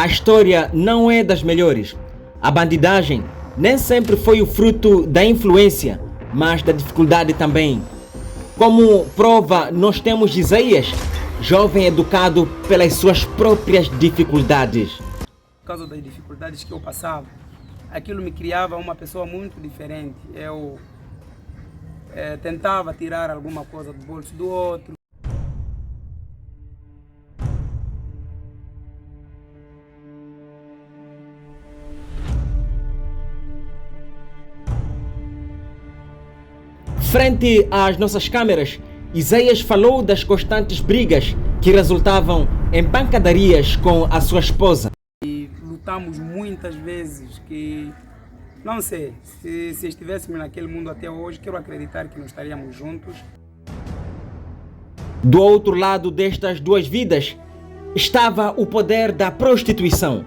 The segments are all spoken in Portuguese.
a história não é das melhores. A bandidagem nem sempre foi o fruto da influência, mas da dificuldade também. Como prova, nós temos Isaías, jovem educado pelas suas próprias dificuldades. Por causa das dificuldades que eu passava, aquilo me criava uma pessoa muito diferente. Eu tentava tirar alguma coisa do bolso do outro. Frente às nossas câmeras, Isaías falou das constantes brigas que resultavam em pancadarias com a sua esposa. E lutamos muitas vezes que, não sei, se estivéssemos naquele mundo até hoje, quero acreditar que nós estaríamos juntos. Do outro lado destas duas vidas estava o poder da prostituição.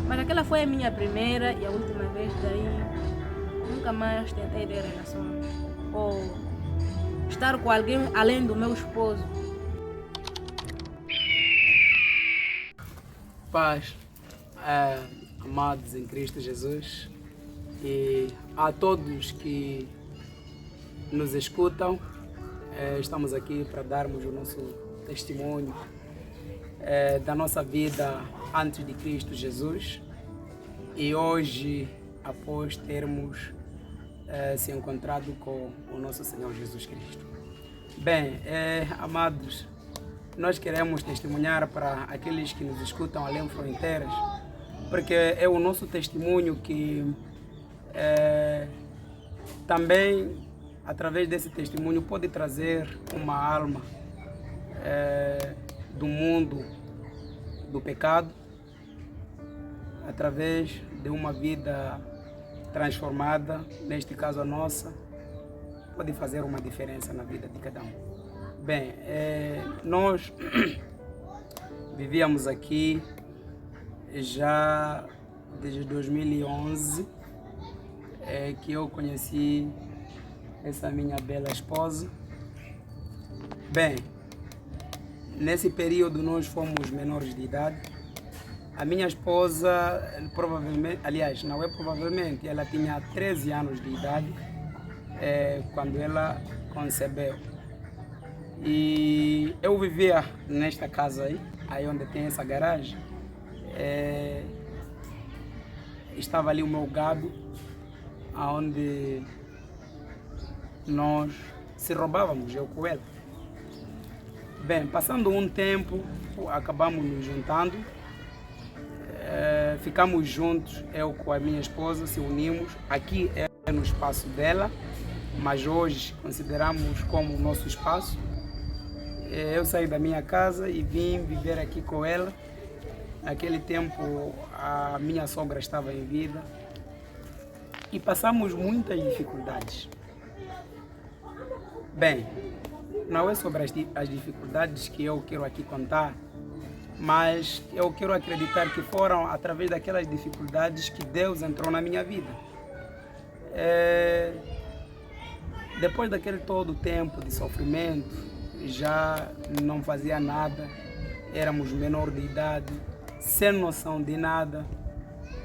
Mas aquela foi a minha primeira e a última vez, daí nunca mais tentei ter relação ou estar com alguém além do meu esposo. Paz, amados em Cristo Jesus, e a todos que nos escutam, estamos aqui para darmos o nosso testemunho da nossa vida antes de Cristo Jesus e hoje, após termos se encontrado com o nosso Senhor Jesus Cristo. Bem, amados, nós queremos testemunhar para aqueles que nos escutam além fronteiras, porque é o nosso testemunho que também, através desse testemunho, pode trazer uma alma do mundo do pecado, através de uma vida transformada, neste caso a nossa, pode fazer uma diferença na vida de cada um. Bem, nós vivíamos aqui já desde 2011, que eu conheci essa minha bela esposa. Bem, nesse período nós fomos menores de idade. A minha esposa, provavelmente, aliás, não é provavelmente, ela tinha 13 anos de idade quando ela concebeu. E eu vivia nesta casa aí onde tem essa garagem. Estava ali o meu gado, onde nós se roubávamos, eu com ela. Bem, passando um tempo, acabamos nos juntando. Ficamos juntos, eu com a minha esposa, se unimos. Aqui é no espaço dela, mas hoje consideramos como o nosso espaço. Eu saí da minha casa e vim viver aqui com ela. Naquele tempo a minha sogra estava em vida e passamos muitas dificuldades. Bem, não é sobre as dificuldades que eu quero aqui contar, mas eu quero acreditar que foram através daquelas dificuldades que Deus entrou na minha vida. Depois daquele todo tempo de sofrimento, já não fazia nada, éramos menor de idade, sem noção de nada.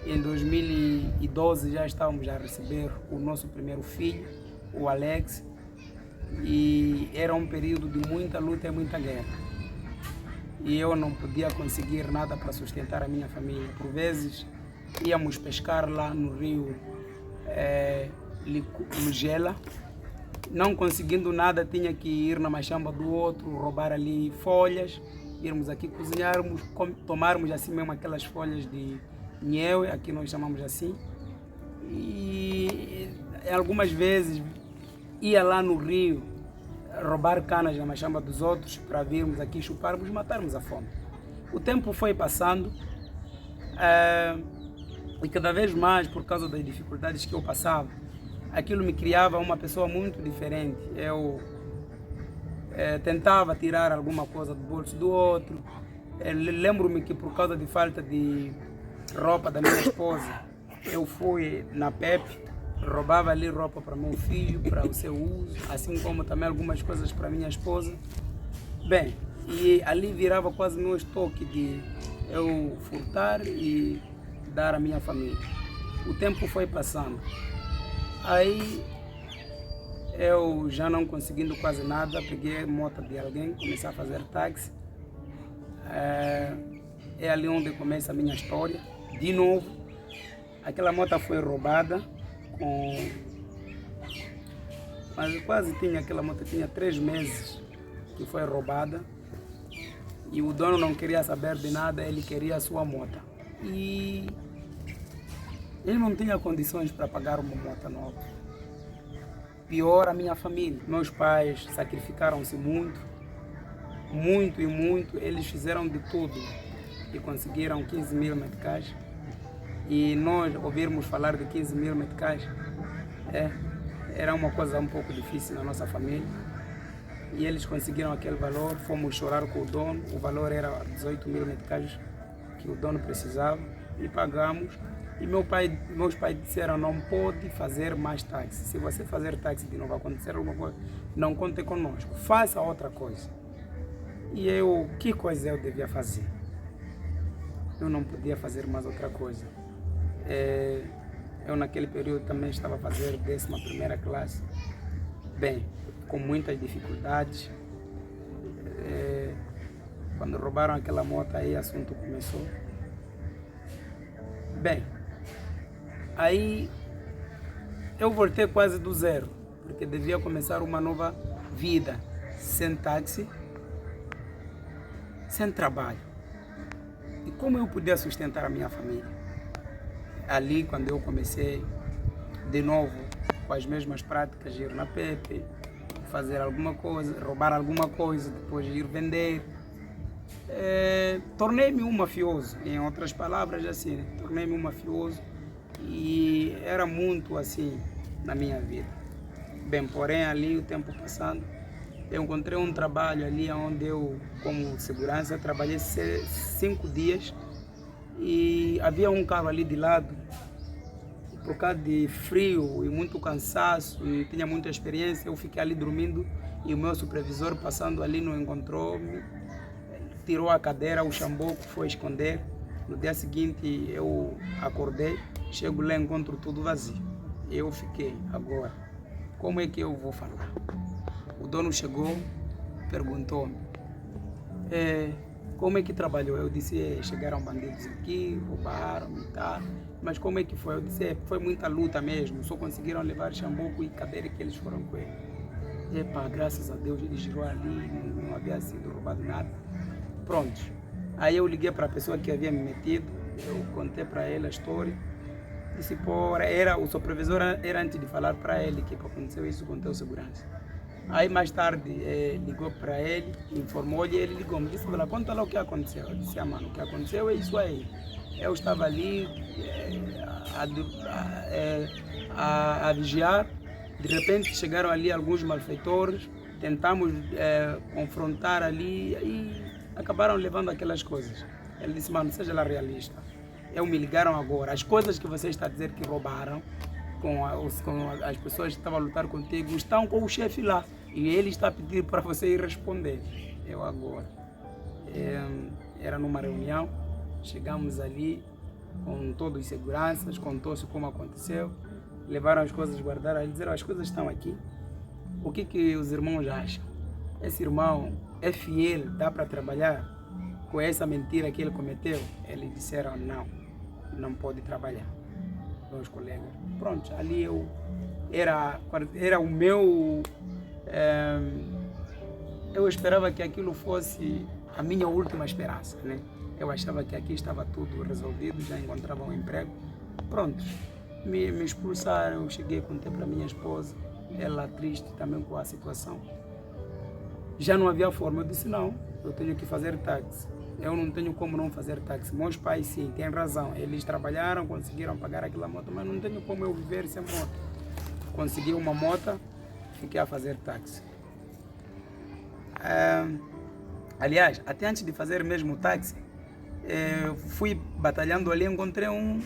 Em 2012 já estávamos a receber o nosso primeiro filho, o Alex, e era um período de muita luta e muita guerra. E eu não podia conseguir nada para sustentar a minha família. Por vezes íamos pescar lá no rio Lugela. Não conseguindo nada, tinha que ir na machamba do outro, roubar ali folhas, irmos aqui cozinharmos, tomarmos assim mesmo aquelas folhas de nheue, aqui nós chamamos assim. E algumas vezes ia lá no rio roubar canas na machamba dos outros para virmos aqui chuparmos e matarmos a fome. O tempo foi passando e cada vez mais, por causa das dificuldades que eu passava, aquilo me criava uma pessoa muito diferente. Eu tentava tirar alguma coisa do bolso do outro. Lembro-me que por causa de falta de roupa da minha esposa, eu fui na PEP, roubava ali roupa para meu filho, para o seu uso, assim como também algumas coisas para minha esposa. Bem, e ali virava quase meu estoque eu furtar e dar à minha família. O tempo foi passando. Aí eu já não conseguindo quase nada, peguei a moto de alguém, comecei a fazer táxi. É ali onde começa a minha história. De novo, aquela moto foi roubada mas quase tinha, aquela moto tinha 3 meses que foi roubada. E o dono não queria saber de nada, ele queria a sua moto. E ele não tinha condições para pagar uma moto nova. Pior, a minha família. Meus pais sacrificaram-se muito, muito e muito. Eles fizeram de tudo e conseguiram 15 mil meticais. E nós ouvirmos falar de 15 mil meticais era uma coisa um pouco difícil na nossa família. E eles conseguiram aquele valor, fomos chorar com o dono. O valor era 18 mil meticais que o dono precisava e pagamos. E meus pais disseram, não pode fazer mais táxi. Se você fazer táxi de novo, acontecer alguma coisa, não conte conosco, faça outra coisa. E eu, que coisa eu devia fazer? Eu não podia fazer mais outra coisa. Eu naquele período também estava a fazer 11ª classe. Bem, com muitas dificuldades. Quando roubaram aquela moto, aí o assunto começou. Bem, aí eu voltei quase do zero, porque devia começar uma nova vida, sem táxi, sem trabalho. E como eu podia sustentar a minha família? Ali, quando eu comecei de novo com as mesmas práticas, ir na Pepe, fazer alguma coisa, roubar alguma coisa, depois ir vender. Tornei-me um mafioso, em outras palavras assim, tornei-me um mafioso e era muito assim na minha vida. Bem, porém ali o tempo passando, eu encontrei um trabalho ali onde eu, como segurança, trabalhei 5 dias e havia um carro ali de lado. Por causa de frio e muito cansaço e tinha muita experiência, eu fiquei ali dormindo e o meu supervisor passando ali não encontrou-me, tirou a cadeira, o chamboco foi esconder. No dia seguinte eu acordei, chego lá e encontro tudo vazio. Eu fiquei, agora, como é que eu vou falar? O dono chegou, perguntou-me, como é que trabalhou? Eu disse, chegaram bandidos aqui, roubaram e tal. Mas como é que foi? Eu disse, foi muita luta mesmo, só conseguiram levar chamboco e cadeira que eles foram com ele. Epa, graças a Deus ele girou ali, não havia sido roubado nada. Pronto. Aí eu liguei para a pessoa que havia me metido, eu contei para ele a história. Disse, pô, o supervisor era antes de falar para ele que aconteceu isso, contei o segurança. Aí mais tarde ligou para ele, informou-lhe, ele ligou-me, disse, olha, conta lá o que aconteceu. Eu disse, mano, o que aconteceu é isso aí. Eu estava ali a vigiar, de repente chegaram ali alguns malfeitores, tentamos confrontar ali e acabaram levando aquelas coisas. Ele disse, mano, seja lá realista. Me ligaram agora, as coisas que você está a dizer que roubaram, com as pessoas que estavam a lutar contigo, estão com o chefe lá e ele está a pedir para você ir responder. Eu agora. Era numa reunião, chegamos ali com todos os seguranças, contou-se como aconteceu, levaram as coisas, guardaram e disseram, as coisas estão aqui. O que os irmãos acham? Esse irmão é fiel, dá para trabalhar com essa mentira que ele cometeu? Eles disseram, não pode trabalhar. Meus colegas. Pronto, ali era o meu... eu esperava que aquilo fosse a minha última esperança, né? Eu achava que aqui estava tudo resolvido, já encontrava um emprego. Pronto, me expulsaram, eu cheguei, contei para minha esposa, ela triste também com a situação. Já não havia forma, eu disse, não, eu tenho que fazer táxi. Eu não tenho como não fazer táxi. Meus pais, sim, têm razão. Eles trabalharam, conseguiram pagar aquela moto, mas não tenho como eu viver sem moto. Consegui uma moto, fiquei a fazer táxi. Aliás, até antes de fazer mesmo táxi, fui batalhando ali, encontrei um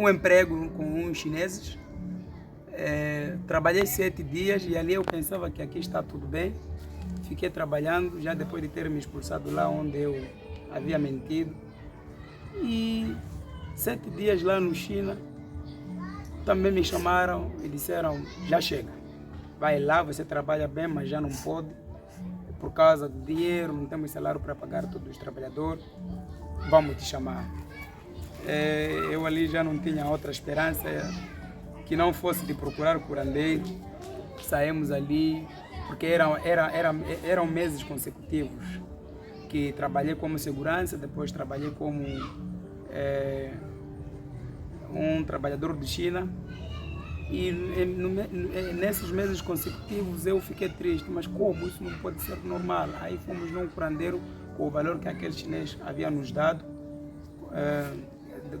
emprego com uns chineses. Trabalhei 7 dias e ali eu pensava que aqui está tudo bem. Fiquei trabalhando, já depois de ter me expulsado lá onde eu havia mentido. E 7 dias lá no China, também me chamaram e disseram, já chega. Vai lá, você trabalha bem, mas já não pode. Por causa do dinheiro, não temos salário para pagar todos os trabalhadores. Vamos te chamar. Eu ali já não tinha outra esperança que não fosse de procurar curandeiro. Saímos ali, porque eram meses consecutivos que trabalhei como segurança, depois trabalhei como um trabalhador de China. E nesses meses consecutivos eu fiquei triste, mas como? Isso não pode ser normal. Aí fomos num curandeiro com o valor que aquele chinês havia nos dado,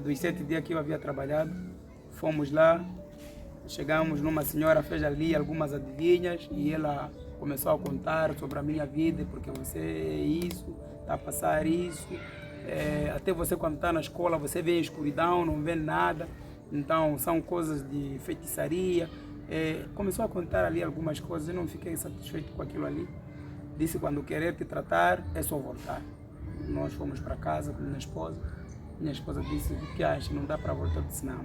dos 7 dias que eu havia trabalhado. Fomos lá, chegamos numa senhora, fez ali algumas adivinhas e ela começou a contar sobre a minha vida, porque você é isso, está a passar isso, até você quando está na escola você vê a escuridão, não vê nada. Então são coisas de feitiçaria. Começou a contar ali algumas coisas, eu não fiquei satisfeito com aquilo ali. Disse, quando querer te tratar, é só voltar. Nós fomos para casa com minha esposa. Minha esposa disse, o que acha? Não dá para voltar? Eu disse, não,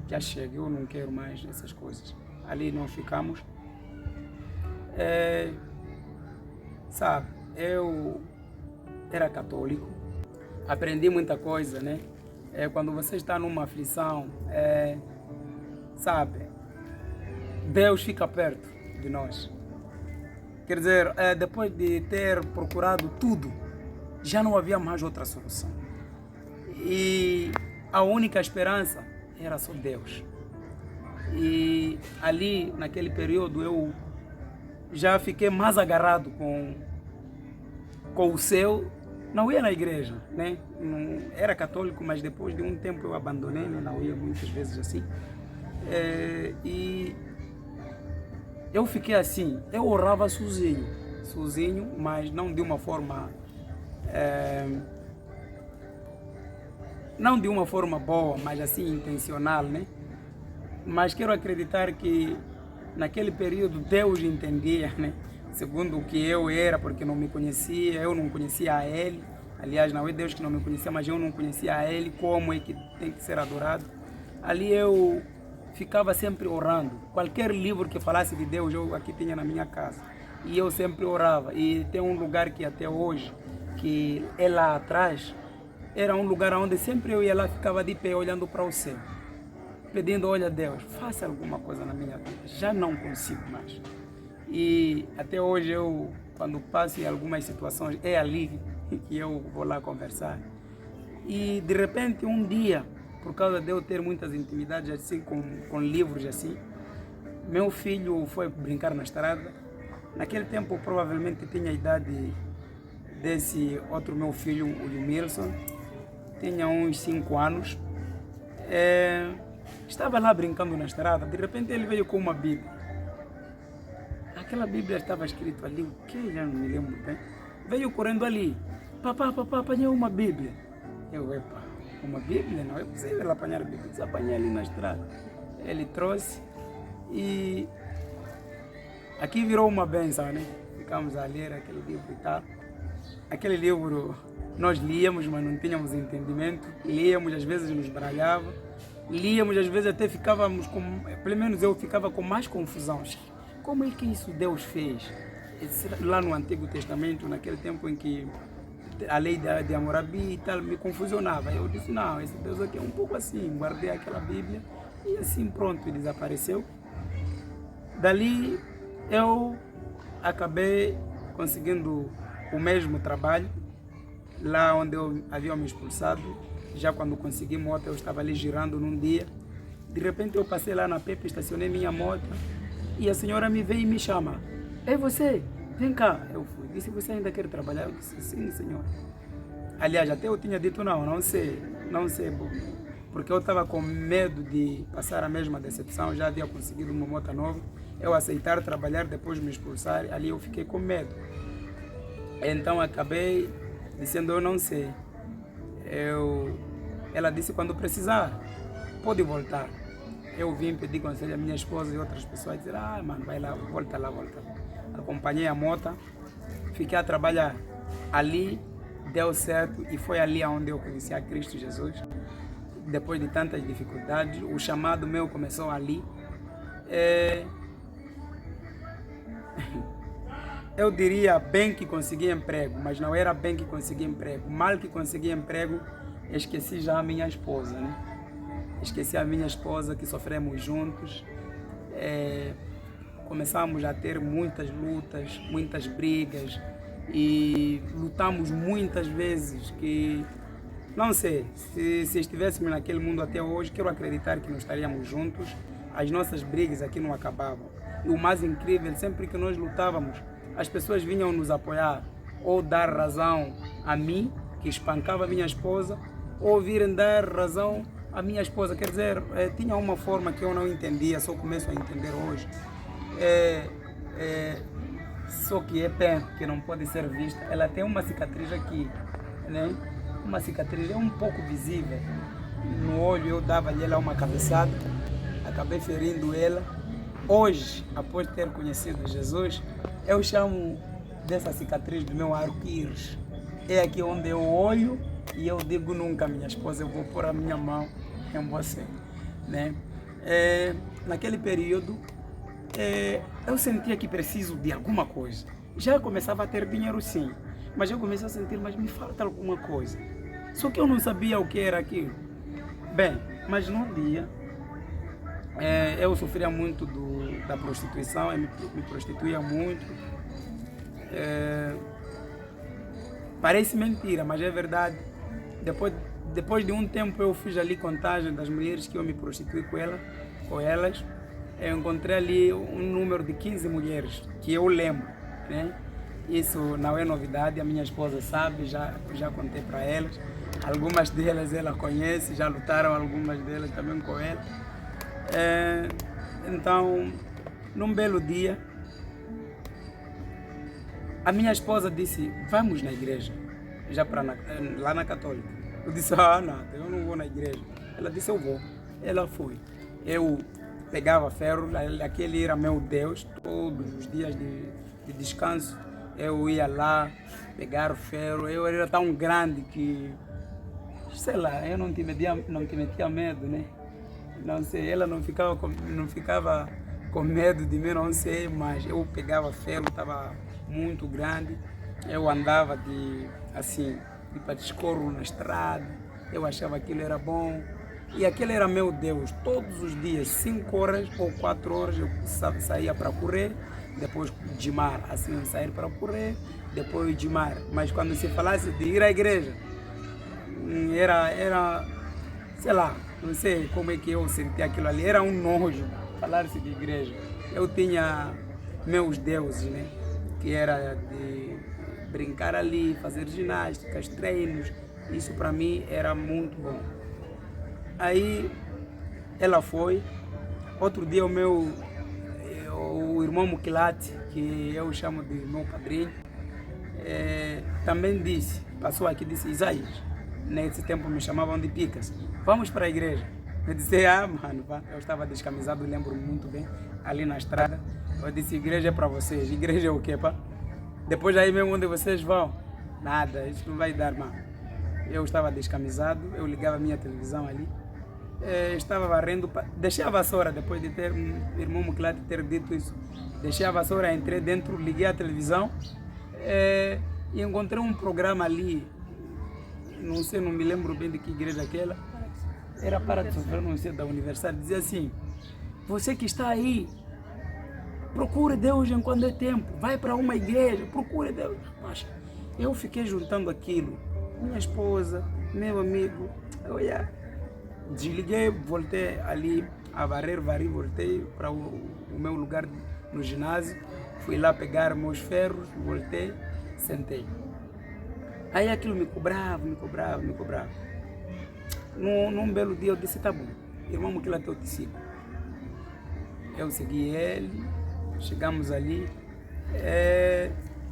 já chega, eu não quero mais essas coisas. Ali nós ficamos. Sabe, eu era católico, aprendi muita coisa, né? Quando você está numa aflição, sabe, Deus fica perto de nós. Quer dizer, depois de ter procurado tudo, já não havia mais outra solução. E a única esperança era só Deus. E ali, naquele período, eu já fiquei mais agarrado com o céu. Não ia na igreja, né? Não, era católico, mas depois de um tempo eu abandonei, não ia muitas vezes assim. E eu fiquei assim, eu orava sozinho, mas não de uma forma, não de uma forma boa, mas assim intencional, né? Mas quero acreditar que naquele período Deus entendia, né? Segundo o que eu era, porque não me conhecia, eu não conhecia a Ele. Aliás, não é Deus que não me conhecia, mas eu não conhecia a Ele, como é que tem que ser adorado. Ali eu ficava sempre orando. Qualquer livro que falasse de Deus, eu aqui tinha na minha casa. E eu sempre orava. E tem um lugar que até hoje, que é lá atrás, era um lugar onde sempre eu ia lá, ficava de pé, olhando para o céu. Pedindo, olha Deus, faça alguma coisa na minha vida. Já não consigo mais. E até hoje eu, quando passo em algumas situações, é ali que eu vou lá conversar. E de repente um dia, por causa de eu ter muitas intimidades assim com livros assim, meu filho foi brincar na estrada. Naquele tempo provavelmente tinha a idade desse outro meu filho, o Wilson, tinha uns 5 anos. Estava lá brincando na estrada, de repente ele veio com uma Bíblia. Aquela Bíblia estava escrito ali, o que? Já não me lembro bem. Veio correndo ali. Papá, apanhei uma Bíblia. Eu, epa, uma Bíblia? Não é possível apanhar a Bíblia. Eu apanhei ali na estrada. Ele trouxe e aqui virou uma benção, né? Ficamos a ler aquele livro e tal. Aquele livro nós líamos, mas não tínhamos entendimento. Líamos, às vezes nos baralhava. Líamos, às vezes até ficávamos com, pelo menos eu ficava com mais confusão. Como é que isso Deus fez? Lá no Antigo Testamento, naquele tempo em que a lei de Hammurabi e tal me confusionava. Eu disse, não, esse Deus aqui é um pouco assim. Guardei aquela Bíblia e assim pronto, ele desapareceu. Dali eu acabei conseguindo o mesmo trabalho, lá onde eu havia me expulsado. Já quando consegui moto, eu estava ali girando num dia. De repente eu passei lá na Pepe, estacionei minha moto. E a senhora me veio e me chama. É você, vem cá. Eu fui. Disse, você ainda quer trabalhar? Eu disse, sim, senhor. Aliás, até eu tinha dito, não sei. Porque eu estava com medo de passar a mesma decepção. Já havia conseguido uma moto nova. Eu aceitar trabalhar, depois me expulsar. Ali eu fiquei com medo. Então acabei dizendo, eu não sei. Ela disse, quando precisar, pode voltar. Eu vim pedir conselho à minha esposa e outras pessoas, dizer, mano, vai lá, volta lá. Acompanhei a moto, fiquei a trabalhar ali deu certo e foi ali onde eu conheci a Cristo Jesus. Depois de tantas dificuldades, o chamado meu começou ali. Eu diria bem que consegui emprego, mas não era bem que consegui emprego. Mal que consegui emprego, esqueci já a minha esposa, né? Esqueci a minha esposa, que sofremos juntos. Começamos a ter muitas lutas, muitas brigas e lutamos muitas vezes que, não sei, se estivéssemos naquele mundo até hoje, quero acreditar que nós estaríamos juntos. As nossas brigas aqui não acabavam. E o mais incrível, sempre que nós lutávamos, as pessoas vinham nos apoiar ou dar razão a mim, que espancava a minha esposa, ou virem dar razão à minha esposa. Quer dizer, tinha uma forma que eu não entendia, só começo a entender hoje. Só que é pena, que não pode ser vista. Ela tem uma cicatriz aqui, né? Uma cicatriz um pouco visível. No olho eu dava-lhe ela uma cabeçada, acabei ferindo ela. Hoje, após ter conhecido Jesus, eu chamo dessa cicatriz do meu arco-íris. É aqui onde eu olho e eu digo nunca, minha esposa, eu vou pôr a minha mão em você, né? Naquele período, eu sentia que preciso de alguma coisa. Já começava a ter dinheiro sim, mas eu comecei a sentir, mas me falta alguma coisa. Só que eu não sabia o que era aquilo. Bem, mas num dia, eu sofria muito da prostituição, eu me prostituía muito. Parece mentira, mas é verdade. Depois de um tempo eu fiz ali contagem das mulheres que eu me prostituí com elas. Eu encontrei ali um número de 15 mulheres, que eu lembro, né? Isso não é novidade, a minha esposa sabe, já contei para elas. Algumas delas ela conhece, já lutaram algumas delas também com ela. Então, num belo dia, a minha esposa disse, vamos na igreja, lá na Católica. Eu disse, nada, eu não vou na igreja. Ela disse, eu vou. Ela foi. Eu pegava ferro, aquele era meu Deus, todos os dias de descanso. Eu ia lá pegar o ferro, eu era tão grande que, sei lá, eu não te metia medo, né? Não sei, ela não ficava com medo de mim, não sei, mas eu pegava ferro, estava muito grande. Eu andava de patiscorro na estrada, eu achava que aquilo era bom. E aquele era meu Deus, todos os dias, 5 horas ou 4 horas eu saía para correr, depois de mar, assim, sair para correr, depois de mar. Mas quando se falasse de ir à igreja, era, sei lá, não sei como é que eu sentia aquilo ali, era um nojo falar-se de igreja. Eu tinha meus deuses, né, que era de brincar ali, fazer ginásticas, treinos, isso para mim era muito bom. Aí ela foi. Outro dia o irmão Muquilate, que eu chamo de meu padrinho, também passou aqui e disse, Isaías, nesse tempo me chamavam de Picas, vamos para a igreja. Eu disse, mano, eu estava descamisado, lembro muito bem, ali na estrada. Eu disse, igreja é para vocês. Igreja é o quê, pá? Depois aí mesmo onde vocês vão, nada, isso não vai dar, mano. Eu estava descamisado, eu ligava a minha televisão ali, estava varrendo, deixei a vassoura, depois de ter o irmão Muclate ter dito isso, deixei a vassoura, entrei dentro, liguei a televisão e encontrei um programa ali, não sei, não me lembro bem de que igreja aquela, era para de sofrer, não sei, da universidade, dizia assim, você que está aí, procure Deus enquanto é tempo, vai para uma igreja, procure Deus. Mas eu fiquei juntando aquilo, minha esposa, meu amigo, eu desliguei, voltei ali a varrer, voltei para o meu lugar no ginásio, fui lá pegar meus ferros, voltei, sentei. Aí aquilo me cobrava. Num belo dia eu disse, tá bom, irmão Muquilate, eu te sigo. Eu segui ele, chegamos ali,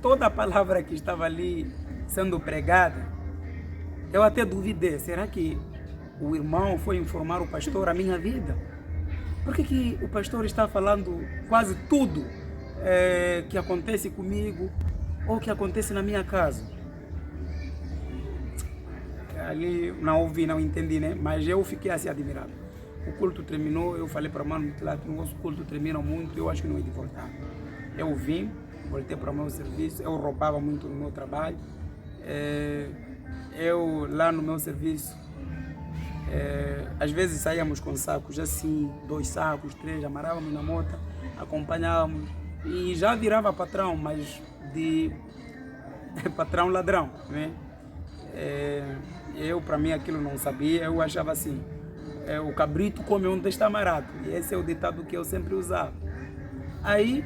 toda a palavra que estava ali sendo pregada, eu até duvidei, será que o irmão foi informar o pastor a minha vida? Por que o pastor está falando quase tudo que acontece comigo ou que acontece na minha casa? ali não ouvi, não entendi, né? Mas eu fiquei assim admirado. O culto terminou, eu falei para o mano, o culto termina muito, eu acho que não é de voltar. Eu vim, voltei para o meu serviço, eu roubava muito no meu trabalho. Eu lá no meu serviço, às vezes saíamos com sacos assim, 2 sacos, 3, amarrávamos na moto, acompanhávamos e já virava patrão, mas de patrão ladrão, né? Eu, para mim, aquilo não sabia, eu achava assim, o cabrito come onde está amarrado, e esse é o ditado que eu sempre usava. Aí,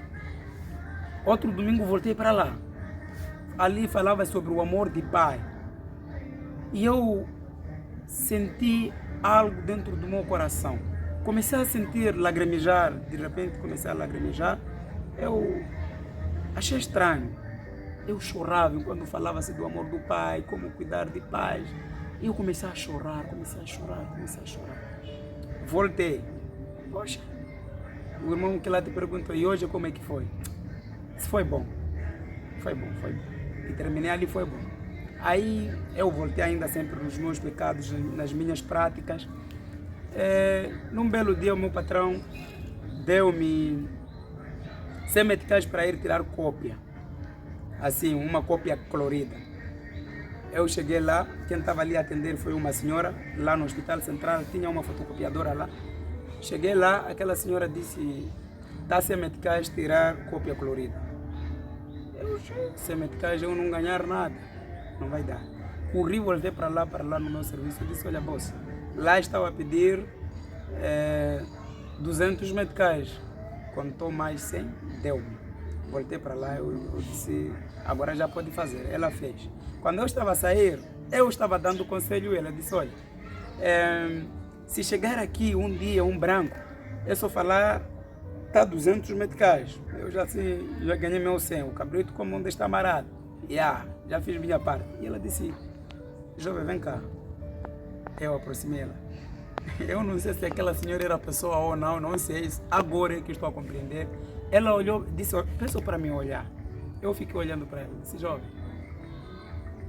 outro domingo voltei para lá, ali falava sobre o amor de pai, e eu senti algo dentro do meu coração, comecei a sentir lagrimejar, de repente comecei a lagrimejar, eu achei estranho. Eu chorava enquanto falava-se do amor do pai, como cuidar de pais. E eu comecei a chorar. Voltei. Poxa, o irmão que lá te perguntou, e hoje como é que foi? Disse, foi bom. Foi bom. E terminei ali, foi bom. Aí eu voltei ainda sempre nos meus pecados, nas minhas práticas. Num belo dia o meu patrão deu-me 100 meticais para ir tirar cópia. Assim, uma cópia colorida. Eu cheguei lá, quem estava ali a atender foi uma senhora, lá no Hospital Central, tinha uma fotocopiadora lá. Cheguei lá, aquela senhora disse, dá 100 meticais tirar cópia colorida. Eu, 100 meticais, eu não ganhar nada, não vai dar. Corri, voltei para lá no meu serviço, eu disse, olha moça, lá estava a pedir 200 meticais, contou mais 100, deu-me. Voltei para lá, eu disse, agora já pode fazer. Ela fez. Quando eu estava a sair, eu estava dando conselho, ela disse, olha, se chegar aqui um dia um branco, é só falar, tá 200 meticais. Eu já ganhei meu 100, o cabrito como onde está amarrado. Já fiz minha parte. E ela disse, jovem, vem cá. Eu aproximei ela. Eu não sei se aquela senhora era pessoa ou não sei. Agora é que estou a compreender. Ela olhou, disse, pensou para mim olhar. Eu fiquei olhando para ela, disse, jovem,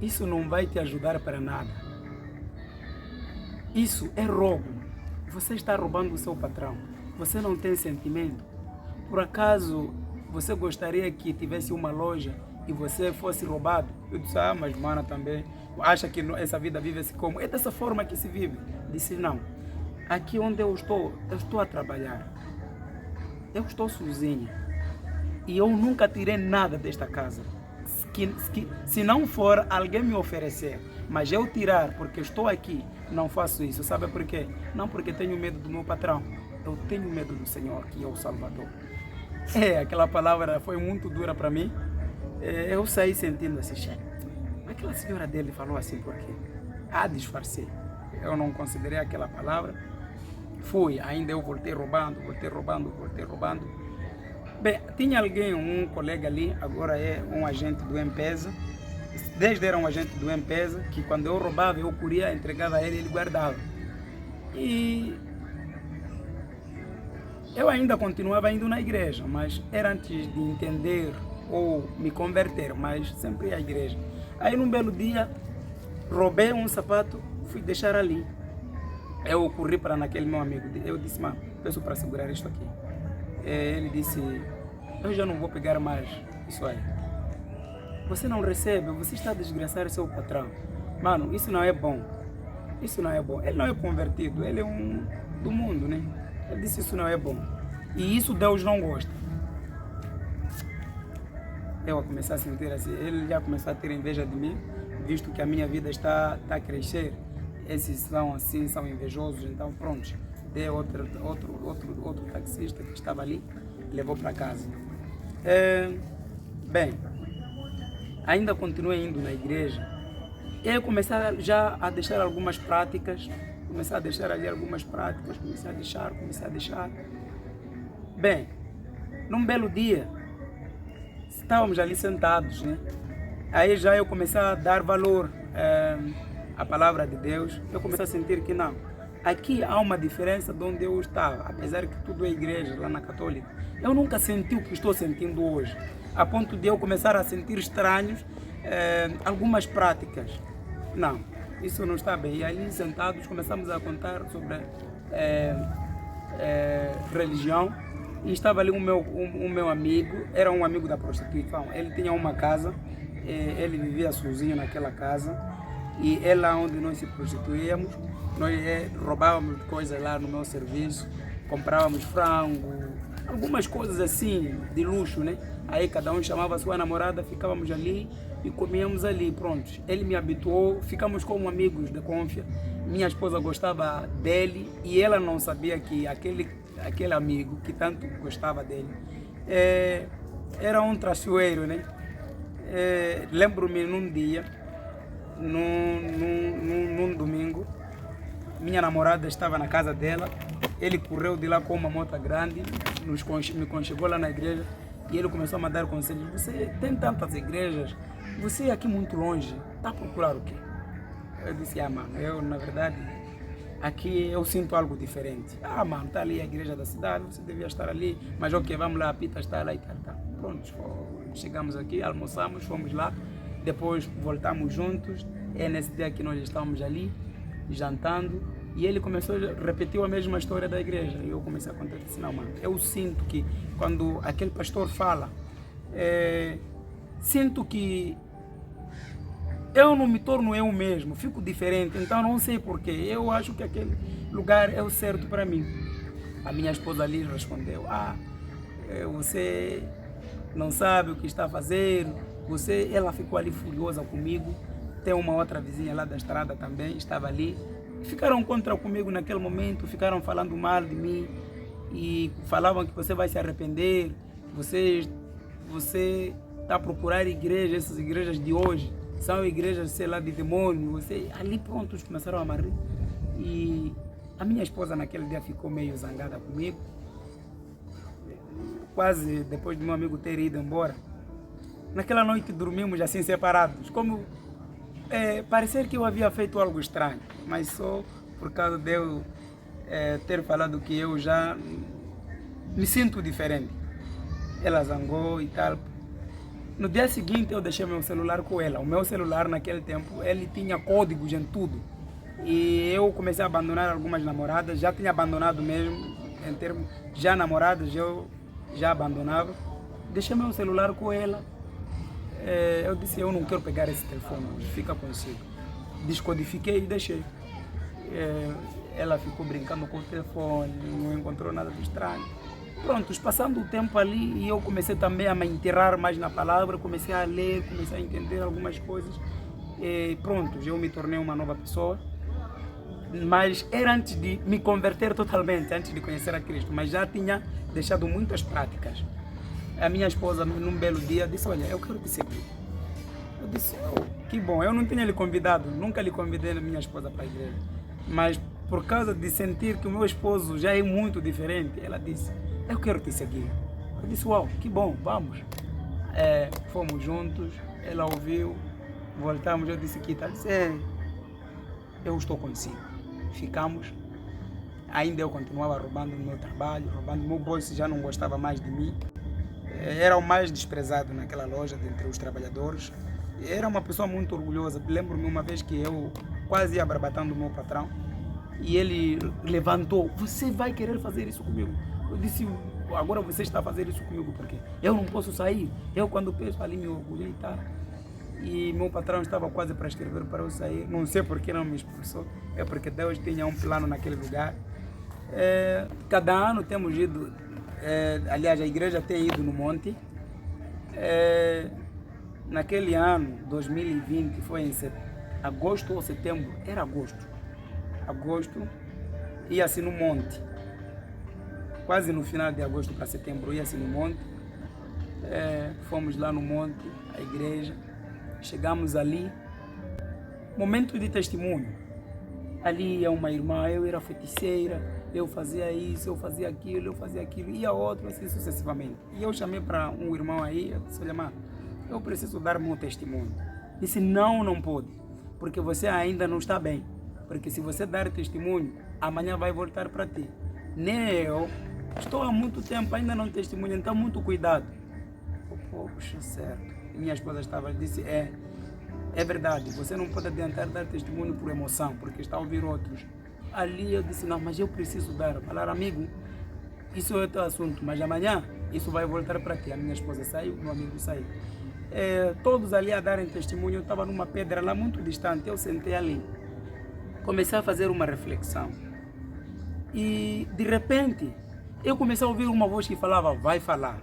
isso não vai te ajudar para nada. Isso é roubo. Você está roubando o seu patrão. Você não tem sentimento. Por acaso, você gostaria que tivesse uma loja e você fosse roubado? Eu disse, mas mana também, acha que essa vida vive-se como? É dessa forma que se vive. Disse, não. Aqui onde eu estou a trabalhar. Eu estou sozinha e eu nunca tirei nada desta casa. Se não for alguém me oferecer, mas eu tirar porque estou aqui, não faço isso. Sabe por quê? Não porque tenho medo do meu patrão. Eu tenho medo do Senhor, que é o Salvador. Aquela palavra foi muito dura para mim. Eu saí sentindo assim, aquela senhora dele falou assim por quê? Disfarcei. Eu não considerei aquela palavra. Fui, ainda eu voltei roubando. Bem, tinha alguém, um colega ali, agora é um agente do M-Pesa. Desde era um agente do M-Pesa, que quando eu roubava, eu corria, entregava a ele, ele guardava. E eu ainda continuava indo na igreja, mas era antes de entender ou me converter, mas sempre ia à igreja. Aí num belo dia, roubei um sapato, fui deixar ali. Eu corri para naquele meu amigo, eu disse, mano, peço para segurar isto aqui. Ele disse, eu já não vou pegar mais isso aí. Você não recebe, você está a desgraçar seu patrão. Mano, isso não é bom. Isso não é bom. Ele não é convertido, ele é um do mundo, né? Ele disse, isso não é bom. E isso Deus não gosta. Eu a começar a sentir assim, ele já começou a ter inveja de mim, visto que a minha vida está a crescer. Esses são assim, são invejosos, então pronto, dei outro taxista que estava ali, levou para casa. Bem, ainda continuei indo na igreja, e aí comecei já a deixar algumas práticas, comecei a deixar. Bem, num belo dia, estávamos ali sentados, né? Aí já eu comecei a dar valor a palavra de Deus, eu comecei a sentir que não, aqui há uma diferença de onde eu estava, apesar que tudo é igreja lá na Católica, eu nunca senti o que estou sentindo hoje, a ponto de eu começar a sentir estranhos algumas práticas. Não, isso não está bem. E ali sentados começamos a contar sobre religião. E estava ali o meu amigo, era um amigo da prostituição. Ele tinha uma casa, ele vivia sozinho naquela casa. E é lá onde nós se prostituíamos. Nós roubávamos coisas lá no meu serviço, comprávamos frango, algumas coisas assim de luxo, né? Aí cada um chamava a sua namorada, ficávamos ali e comíamos ali, pronto. Ele me habituou, ficamos como amigos de confiança. Minha esposa gostava dele e ela não sabia que aquele amigo que tanto gostava dele era um traiçoeiro, né? Lembro-me num dia, num domingo, minha namorada estava na casa dela, ele correu de lá com uma moto grande, me conchegou lá na igreja e ele começou a me dar conselhos. Você tem tantas igrejas, você é aqui muito longe, está a procurar o quê? Eu disse, mano, eu na verdade, aqui eu sinto algo diferente. Mano, está ali a igreja da cidade, você devia estar ali, mas ok, vamos lá, a Pita está lá e tal. Pronto, chegamos aqui, almoçamos, fomos lá, depois voltamos juntos, é nesse dia que nós estávamos ali, jantando, e ele começou a repetir a mesma história da igreja. E eu comecei a contar, disse, não, mano, eu sinto que quando aquele pastor fala, sinto que eu não me torno eu mesmo, fico diferente, então não sei porquê, eu acho que aquele lugar é o certo para mim. A minha esposa ali respondeu, você não sabe o que está a fazer, ela ficou ali furiosa comigo. Tem uma outra vizinha lá da estrada também, estava ali. Ficaram contra comigo naquele momento, ficaram falando mal de mim e falavam que você vai se arrepender, você está a procurar igreja, essas igrejas de hoje são igrejas, sei lá, de demônio. Ali prontos começaram a amarrar. E a minha esposa naquele dia ficou meio zangada comigo. Quase depois do meu amigo ter ido embora. Naquela noite dormimos assim separados, como parecer que eu havia feito algo estranho, mas só por causa de eu ter falado que eu já me sinto diferente. Ela zangou e tal. No dia seguinte eu deixei meu celular com ela. O meu celular naquele tempo, ele tinha códigos em tudo. E eu comecei a abandonar algumas namoradas, já tinha abandonado mesmo, em termos já namoradas, eu já abandonava. Deixei meu celular com ela. Eu disse, eu não quero pegar esse telefone, fica consigo. Descodifiquei e deixei. Ela ficou brincando com o telefone, não encontrou nada de estranho. Pronto, passando o tempo ali, e eu comecei também a me enterrar mais na palavra, comecei a ler, comecei a entender algumas coisas. E pronto, eu me tornei uma nova pessoa. Mas era antes de me converter totalmente, antes de conhecer a Cristo, mas já tinha deixado muitas práticas. A minha esposa, num belo dia, disse, olha, eu quero te seguir. Eu disse, que bom, eu não tinha lhe convidado, nunca lhe convidei a minha esposa para a igreja. Mas por causa de sentir que o meu esposo já é muito diferente, ela disse, eu quero te seguir. Eu disse, uau, que bom, vamos. Fomos juntos, ela ouviu, voltamos, eu disse, que tal? Disse, eu estou consigo. Ficamos, ainda eu continuava roubando no meu trabalho, roubando, meu boss já não gostava mais de mim. Era o mais desprezado naquela loja, dentre os trabalhadores. Era uma pessoa muito orgulhosa. Lembro-me uma vez que eu quase ia barbatando o meu patrão e ele levantou, você vai querer fazer isso comigo? Eu disse, agora você está a fazer isso comigo porque eu não posso sair. Eu quando penso ali me orgulhei e tal. E meu patrão estava quase para escrever para eu sair. Não sei por que não me expulsou. É porque Deus tinha um plano naquele lugar. Cada ano temos ido, aliás, a igreja tem ido no monte. Naquele ano, 2020, foi em agosto ou setembro, era agosto. Agosto, ia-se no monte. Quase no final de agosto para setembro, ia-se no monte. Fomos lá no monte, a igreja. Chegamos ali, momento de testemunho. Ali ia uma irmã, eu era feiticeira, eu fazia isso, eu fazia aquilo, e a outra, assim sucessivamente. E eu chamei para um irmão aí, eu disse, olha, mano, eu preciso dar meu testemunho. Disse, não pode, porque você ainda não está bem. Porque se você dar testemunho, amanhã vai voltar para ti. Nem eu, estou há muito tempo, ainda não testemunho, então muito cuidado. Poxa, certo. Minha esposa estava, disse, É verdade, você não pode adiantar dar testemunho por emoção, porque está a ouvir outros. Ali eu disse, não, mas eu preciso dar. Falar, amigo, isso é outro assunto, mas amanhã isso vai voltar para ti. A minha esposa saiu, meu amigo saiu. Todos ali a darem testemunho, eu estava numa pedra lá muito distante, eu sentei ali. Comecei a fazer uma reflexão. E, de repente, eu comecei a ouvir uma voz que falava, vai falar,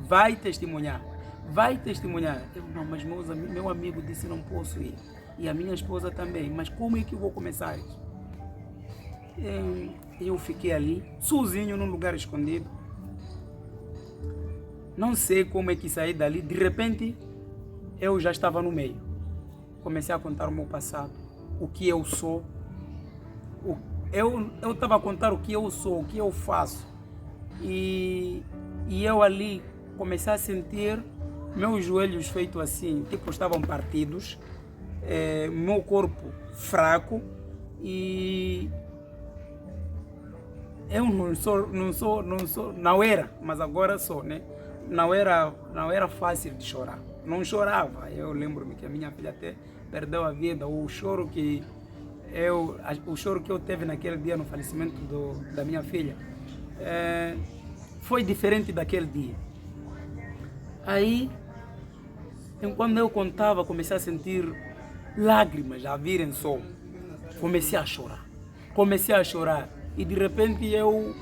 vai testemunhar. Vai testemunhar. Eu, não, mas meu amigo disse não posso ir. E a minha esposa também. Mas como é que eu vou começar isso? Eu fiquei ali, sozinho, num lugar escondido. Não sei como é que saí dali. De repente, eu já estava no meio. Comecei a contar o meu passado, o que eu sou. Eu estava a contar o que eu sou, o que eu faço. E eu ali comecei a sentir meus joelhos feitos assim, tipo estavam partidos, meu corpo fraco e eu não era, mas agora sou, né? Não era fácil de chorar, não chorava. Eu lembro-me que a minha filha até perdeu a vida, o choro que eu teve naquele dia no falecimento da minha filha foi diferente daquele dia. Aí, quando eu contava, comecei a sentir lágrimas a virem só. Comecei a chorar. E de repente eu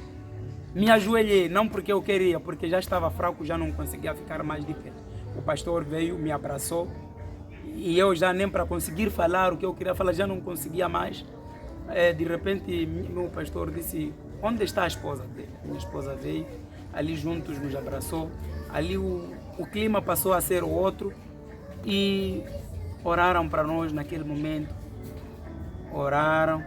me ajoelhei, não porque eu queria, porque já estava fraco, já não conseguia ficar mais de pé. O pastor veio, me abraçou, e eu já nem para conseguir falar o que eu queria falar, já não conseguia mais. De repente, meu pastor disse, onde está a esposa dele? Minha esposa veio, ali juntos nos abraçou, ali o clima passou a ser outro e oraram para nós naquele momento. Oraram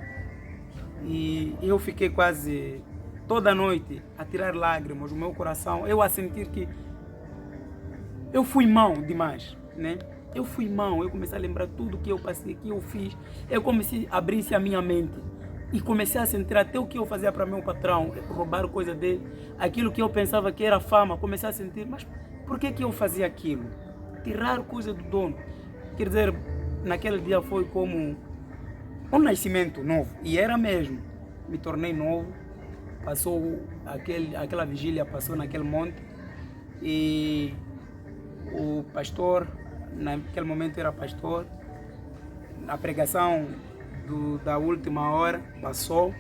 e eu fiquei quase toda a noite a tirar lágrimas no meu coração, eu a sentir que eu fui mau demais, né? Eu fui mau, eu comecei a lembrar tudo que eu passei, que eu fiz. Eu comecei a abrir-se a minha mente e comecei a sentir até o que eu fazia para meu patrão, roubar coisa dele, aquilo que eu pensava que era fama, comecei a sentir, mas por que eu fazia aquilo? Tirar coisa do dono. Quer dizer, naquele dia foi como um nascimento novo, e era mesmo. Me tornei novo, passou aquela vigília, passou naquele monte, e o pastor, naquele momento era pastor, a pregação da última hora passou,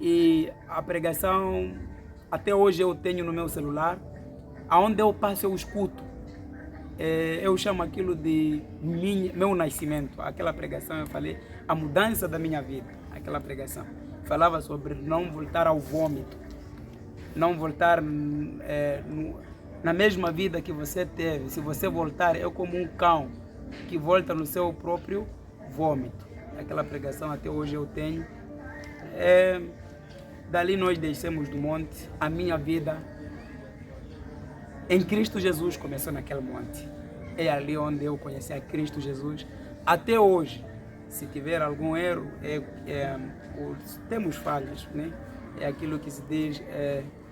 e a pregação até hoje eu tenho no meu celular, aonde eu passo eu escuto. Eu chamo aquilo de meu nascimento. Aquela pregação eu falei, a mudança da minha vida. Aquela pregação falava sobre não voltar ao vômito, não voltar na mesma vida que você teve. Se você voltar, é como um cão que volta no seu próprio vômito. Aquela pregação até hoje eu tenho. Dali nós descemos do monte. A minha vida em Cristo Jesus começou naquele monte. É ali onde eu conheci a Cristo Jesus. Até hoje, se tiver algum erro, temos falhas, né? É aquilo que se diz,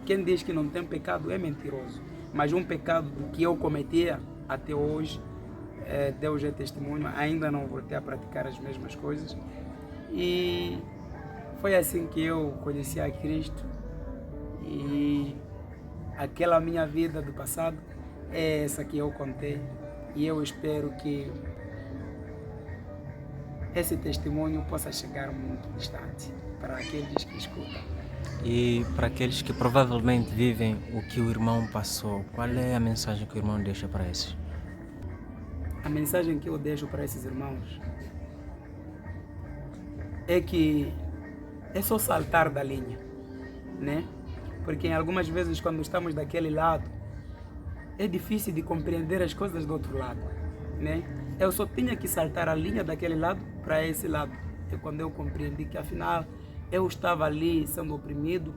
quem diz que não tem pecado é mentiroso. Mas um pecado que eu cometia até hoje, Deus é testemunho, ainda não voltei a praticar as mesmas coisas. E foi assim que eu conheci a Cristo. E aquela minha vida do passado é essa que eu contei, e eu espero que esse testemunho possa chegar muito distante para aqueles que escutam. E para aqueles que provavelmente vivem o que o irmão passou, qual é a mensagem que o irmão deixa para esses? A mensagem que eu deixo para esses irmãos é que é só saltar da linha, né? Porque algumas vezes quando estamos daquele lado, é difícil de compreender as coisas do outro lado, né? Eu só tinha que saltar a linha daquele lado para esse lado. É quando eu compreendi que afinal eu estava ali sendo oprimido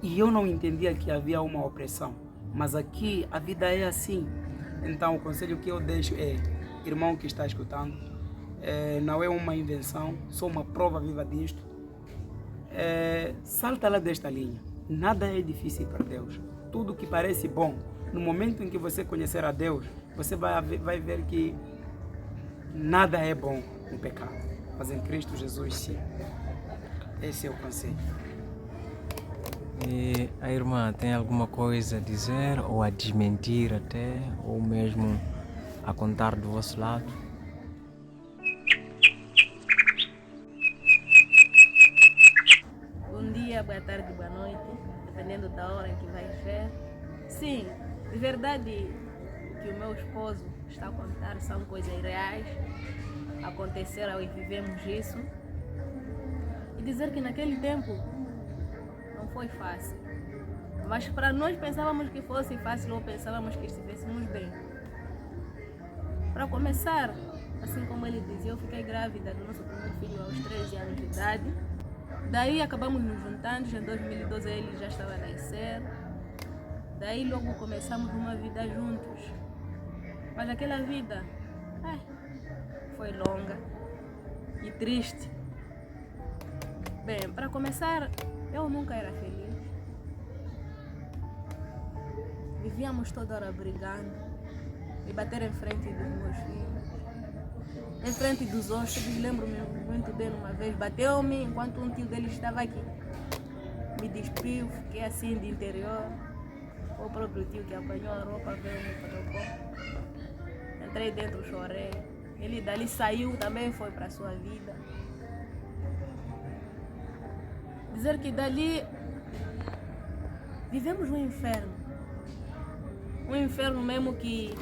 e eu não entendia que havia uma opressão. Mas aqui a vida é assim. Então o conselho que eu deixo é, irmão que está escutando, não é uma invenção, sou uma prova viva disto. Salta lá desta linha. Nada é difícil para Deus. Tudo que parece bom, no momento em que você conhecer a Deus, você vai ver que nada é bom no pecado, mas em Cristo Jesus sim. Esse é o conselho. E a irmã tem alguma coisa a dizer ou a desmentir até, ou mesmo a contar do vosso lado? Bom dia, boa tarde, boa noite, dependendo da hora em que vais ver. Sim, de verdade que o meu esposo está a contar são coisas reais, aconteceram e vivemos isso. E dizer que naquele tempo não foi fácil, mas para nós pensávamos que fosse fácil ou pensávamos que estivéssemos bem. Para começar, assim como ele dizia, eu fiquei grávida do nosso primeiro filho aos 13 anos de idade. Daí acabamos nos juntando, em 2012 ele já estava a nascer. Daí logo começamos uma vida juntos. Mas aquela vida foi longa e triste. Bem, para começar, eu nunca era feliz. Vivíamos toda hora brigando e bater em frente dos meus filhos, em frente dos hóspedes. Lembro-me muito bem, uma vez bateu-me enquanto um tio dele estava aqui. Me despiu, fiquei assim de interior. O próprio tio que apanhou a roupa veio me trocou. Entrei dentro, chorei. Ele dali saiu, também foi para a sua vida. Dizer que dali vivemos um inferno. Um inferno mesmo que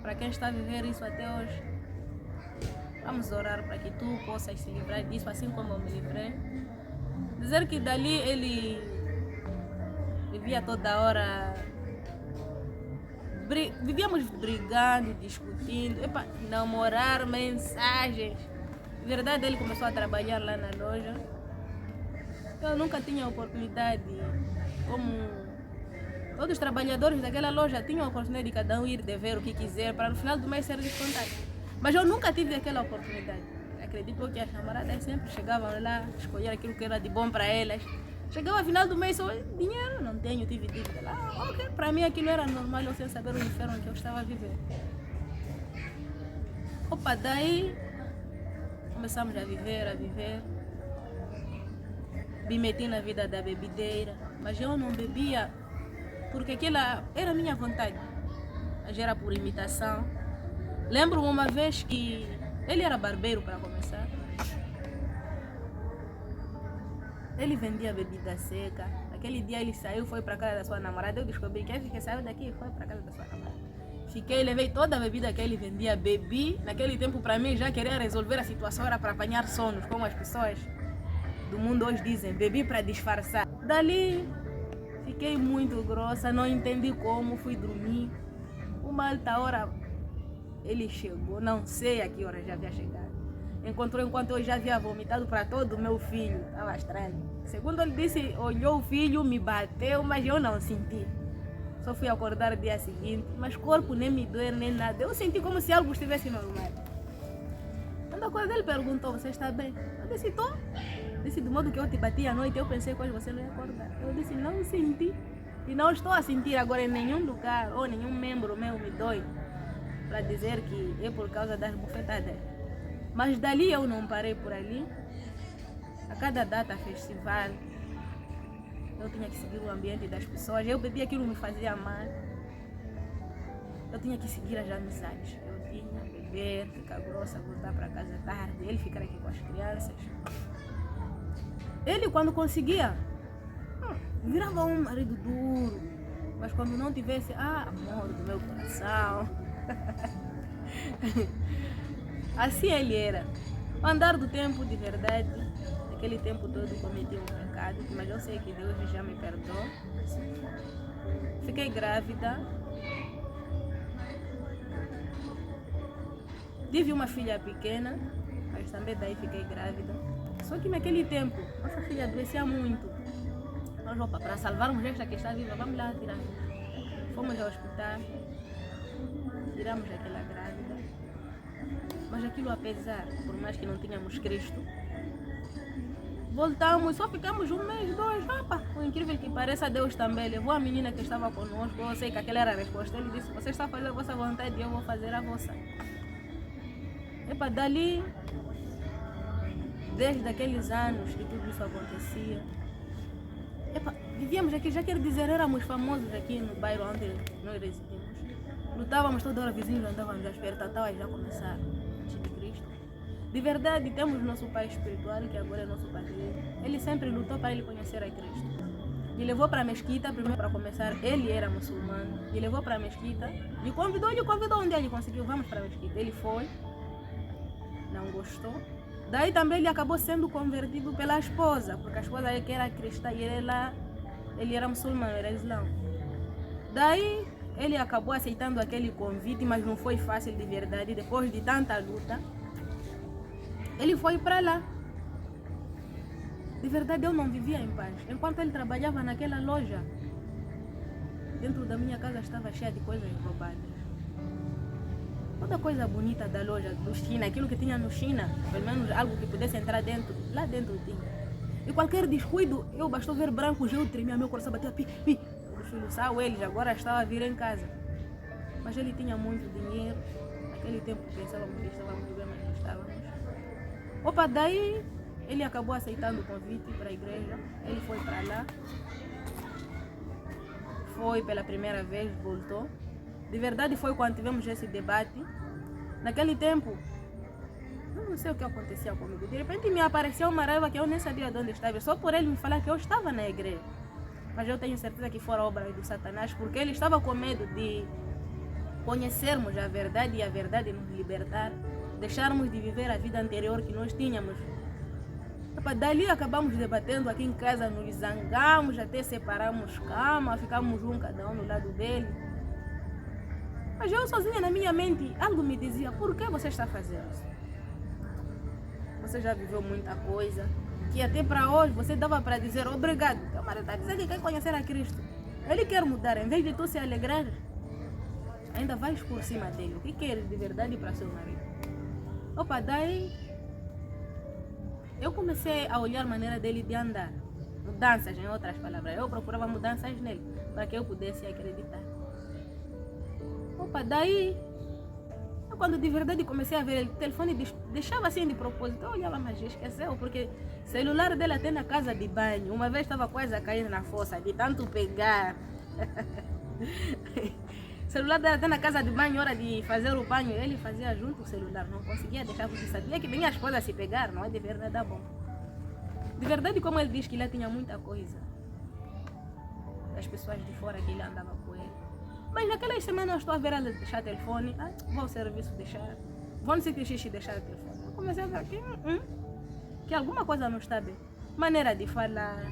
para quem está a viver isso até hoje, vamos orar para que tu possas se livrar disso, assim como eu me livrei. Dizer que dali ele vivia toda hora, vivíamos brigando, discutindo, namorar, mensagens. De verdade, ele começou a trabalhar lá na loja. Eu nunca tinha oportunidade, como todos os trabalhadores daquela loja tinham a oportunidade de cada um ir dever o que quiser para no final do mês ser descontado. Mas eu nunca tive aquela oportunidade. Acredito que as namораdas sempre chegavam lá, escolher aquilo que era de bom para elas. Chegava ao final do mês, só dinheiro, não tenho, tive dívida lá. Ok, para mim aquilo era normal, eu sem saber o inferno que eu estava a viver. Daí começamos a viver. Me meti na vida da bebideira, mas eu não bebia porque aquela era a minha vontade. Mas era por imitação. Lembro-me uma vez que ele era barbeiro para começar. Ele vendia bebida seca. Aquele dia ele saiu, foi para casa da sua namorada. Eu descobri que saiu daqui e foi para casa da sua namorada. Fiquei, levei toda a bebida que ele vendia, bebi. Naquele tempo, para mim, já queria resolver a situação, era para apanhar sonos, como as pessoas do mundo hoje dizem, bebi para disfarçar. Dali, fiquei muito grossa, não entendi como, fui dormir. Uma alta hora, ele chegou, não sei a que hora já havia chegado. Encontrou enquanto eu já havia vomitado para todo o meu filho, estava estranho. Segundo ele disse, olhou o filho, me bateu, mas eu não senti. Só fui acordar no dia seguinte, mas o corpo nem me doeu nem nada. Eu senti como se algo estivesse normal. Quando acordei, ele perguntou, você está bem? Eu disse, estou. Disse, do modo que eu te bati à noite, eu pensei que hoje você não ia acordar. Eu disse, não senti. E não estou a sentir agora em nenhum lugar ou nenhum membro meu me dói para dizer que é por causa das bufetadas. Mas dali eu não parei por ali. A cada data, festival, eu tinha que seguir o ambiente das pessoas. Eu bebi aquilo me fazia mal. Eu tinha que seguir as amizades. Eu tinha que beber, ficar grossa, voltar para casa tarde, ele ficar aqui com as crianças. Ele, quando conseguia, virava um marido duro. Mas quando não tivesse, amor do meu coração. Assim ele era. O andar do tempo, de verdade, naquele tempo todo cometi um pecado, mas eu sei que Deus já me perdoou. Fiquei grávida. Tive uma filha pequena, mas também daí fiquei grávida. Só que naquele tempo, nossa filha adoecia muito. Nós, para salvarmos esta que está viva, vamos lá tirar. Fomos ao hospital, tiramos aquela grávida. Mas aquilo, apesar, por mais que não tínhamos Cristo, Voltamos, só ficamos um mês, 2. Opa, o incrível que pareça, Deus também levou a menina que estava conosco. Eu sei que aquela era a resposta. Ele disse: você está fazendo a vossa vontade, eu vou fazer a vossa. Epa, dali, desde aqueles anos que tudo isso acontecia, epa, vivíamos aqui, já quer dizer, éramos famosos aqui no bairro onde nós residimos. Lutávamos toda hora, vizinhos andávamos à espera, estava já a começar antes de Cristo. De verdade, temos nosso pai espiritual, que agora é nosso padrinho. Ele sempre lutou para ele conhecer a Cristo. E levou para a mesquita, primeiro para começar, ele era muçulmano. E levou para a mesquita, e convidou onde ele conseguiu, vamos para a mesquita. Ele foi, não gostou. Daí também ele acabou sendo convertido pela esposa, porque a esposa que era cristã e ele era muçulmano, era islã. Daí ele acabou aceitando aquele convite, mas não foi fácil de verdade. Depois de tanta luta, ele foi para lá. De verdade, eu não vivia em paz. Enquanto ele trabalhava naquela loja, dentro da minha casa estava cheia de coisas roubadas. Toda coisa bonita da loja do China, aquilo que tinha no China, pelo menos algo que pudesse entrar dentro, lá dentro tinha. E qualquer descuido, eu bastou ver brancos, eu tremia, meu coração batia, pi. O filho saiu, ele agora estava a vir em casa. Mas ele tinha muito dinheiro. Naquele tempo pensávamos que estávamos bem, mas não estávamos. Opa, daí ele acabou aceitando o convite para a igreja. Ele foi para lá. Foi pela primeira vez, voltou. De verdade foi quando tivemos esse debate. Naquele tempo, eu não sei o que acontecia comigo. De repente me apareceu uma raiva que eu nem sabia de onde estava. Só por ele me falar que eu estava na igreja. Mas eu tenho certeza que fora obra do Satanás, porque ele estava com medo de conhecermos a verdade e a verdade nos libertar, deixarmos de viver a vida anterior que nós tínhamos. Dali acabamos debatendo aqui em casa, nos zangamos, até separamos cama, ficamos um cada um no lado dele. Mas eu sozinha na minha mente, algo me dizia: por que você está fazendo isso? Você já viveu muita coisa, que até para hoje você dava para dizer obrigado. O marido está dizendo que quer conhecer a Cristo. Ele quer mudar, em vez de tu se alegrar, ainda vais por cima dele. O que queres de verdade para seu marido? Opa, daí eu comecei a olhar a maneira dele de andar. Mudanças, em outras palavras. Eu procurava mudanças nele, para que eu pudesse acreditar. Opa, daí, eu quando de verdade comecei a ver, o telefone deixava assim de propósito. Eu olhava, mas esqueceu, porque o celular dele até na casa de banho. Uma vez estava quase a cair na fossa, de tanto pegar. O celular dele até na casa de banho, hora de fazer o banho, ele fazia junto o celular. Não conseguia deixar, porque sabia que vinha as coisas a se pegar, não é de verdade bom. De verdade, como ele diz que lá tinha muita coisa. As pessoas de fora que ele andava com ele. Mas naquelas semanas eu estou a ver ela deixar o telefone. Vou ao serviço deixar. Vou no sítio xixi deixar o telefone. Eu comecei a ver que alguma coisa não está bem. Maneira de falar.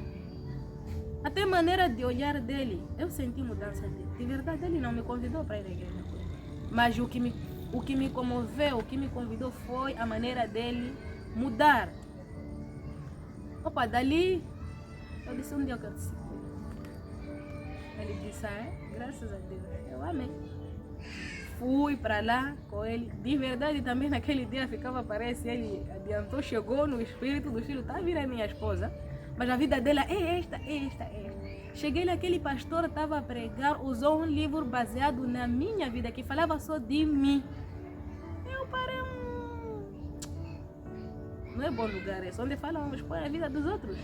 Até maneira de olhar dele. Eu senti mudança dele. De verdade, ele não me convidou para ir à igreja. Mas o que me comoveu, o que me convidou foi a maneira dele mudar. Opa, dali eu disse: um dia eu quero discipular. Ele disse: graças a Deus, eu amei. Fui para lá com ele. De verdade, também naquele dia ficava, parece, ele adiantou, chegou no espírito do filho, tá vindo a minha esposa, mas a vida dela é esta. Cheguei naquele pastor, estava a pregar, usou um livro baseado na minha vida, que falava só de mim. Eu parei, não é bom lugar esse, onde falam, expõe a vida dos outros.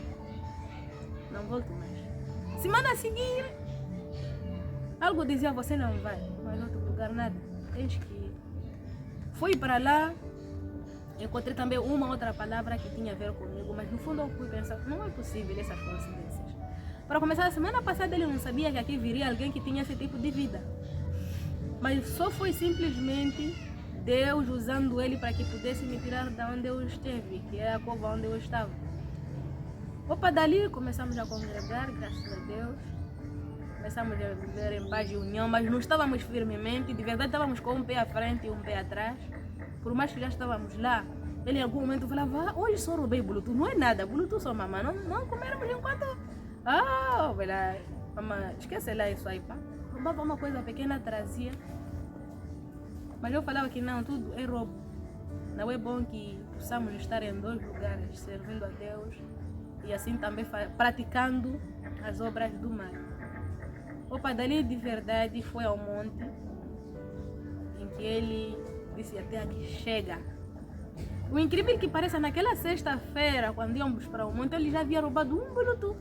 Não volto mais. Semana seguinte, algo dizia: você não vai, mas outro lugar nada, tens que ir. Fui para lá, encontrei também uma outra palavra que tinha a ver comigo, mas no fundo eu fui pensar: não é possível essas coincidências. Para começar, a semana passada ele não sabia que aqui viria alguém que tinha esse tipo de vida. Mas só foi simplesmente Deus usando ele para que pudesse me tirar de onde eu esteve, que é a cova onde eu estava. Opa, dali começamos a congregar, graças a Deus. Começamos a viver em paz e união, mas não estávamos firmemente. De verdade, estávamos com um pé à frente e um pé atrás. Por mais que já estávamos lá, ele em algum momento falava: hoje só roubei Bluetooth. Não é nada, Bluetooth só, mamãe. Não comermos enquanto... mamãe, esquece lá isso aí, pá. Roubava uma coisa pequena, trazia. Mas eu falava que não, tudo é roubo. Não é bom que possamos estar em dois lugares, servindo a Deus e assim também praticando as obras do mal. Opa, dali de verdade foi ao monte, em que ele disse até aqui chega. O incrível que pareça, naquela sexta-feira, quando íamos para o monte, ele já havia roubado um bolo.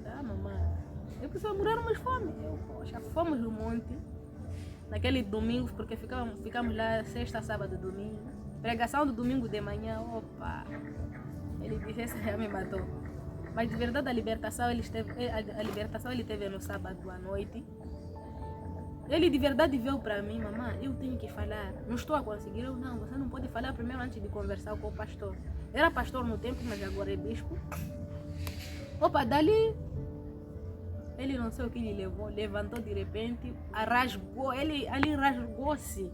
Ah, mamãe, eu preciso morrermos fome. Poxa, fomos no monte, naquele domingo, porque ficamos lá sexta, sábado, domingo. Pregação do domingo de manhã, opa, ele disse, essa já me matou. Mas de verdade a libertação ele teve no sábado à noite. Ele de verdade veio para mim, mamãe, eu tenho que falar, não estou a conseguir. Eu, não, você não pode falar primeiro antes de conversar com o pastor. Era pastor no tempo, mas agora é bispo. Opa, dali, ele não sei o que lhe levou, levantou de repente, rasgou, ele ali rasgou-se.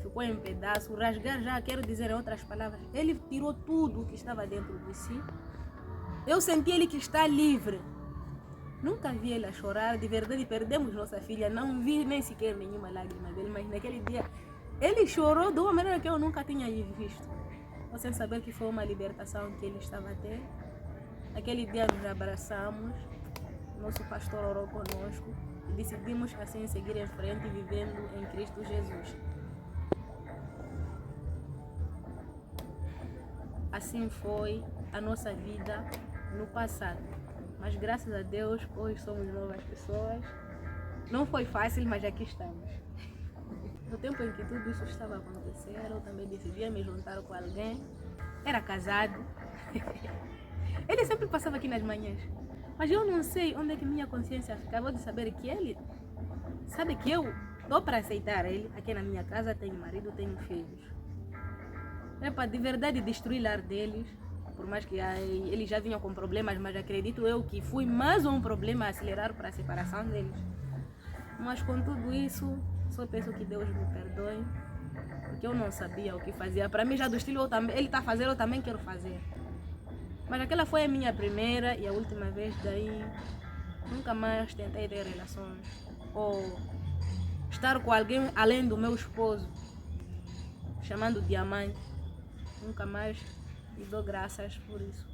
Ficou em pedaço, rasgar já quero dizer em outras palavras, ele tirou tudo o que estava dentro de si. Eu senti ele que está livre. Nunca vi ele a chorar, de verdade perdemos nossa filha, não vi nem sequer nenhuma lágrima dele, mas naquele dia ele chorou de uma maneira que eu nunca tinha visto. Sem saber que foi uma libertação que ele estava a ter. Aquele dia nos abraçamos, nosso pastor orou conosco e decidimos assim seguir em frente vivendo em Cristo Jesus. Assim foi a nossa vida no passado. Mas graças a Deus, hoje somos novas pessoas. Não foi fácil, mas aqui estamos. No tempo em que tudo isso estava a acontecer, eu também decidi me juntar com alguém. Era casado. Ele sempre passava aqui nas manhãs. Mas eu não sei onde é que minha consciência ficava de saber que ele... Sabe que eu dou para aceitar ele. Aqui na minha casa tenho marido, tenho filhos. É para de verdade destruir o lar deles. Por mais que eles já vinham com problemas, mas acredito eu que fui mais um problema a acelerar para a separação deles. Mas com tudo isso, só peço que Deus me perdoe, porque eu não sabia o que fazia. Para mim já do estilo, ele está fazendo, eu também quero fazer. Mas aquela foi a minha primeira e a última vez, daí nunca mais tentei ter relações ou estar com alguém além do meu esposo, chamando de amante. Nunca mais. E dou graças por isso.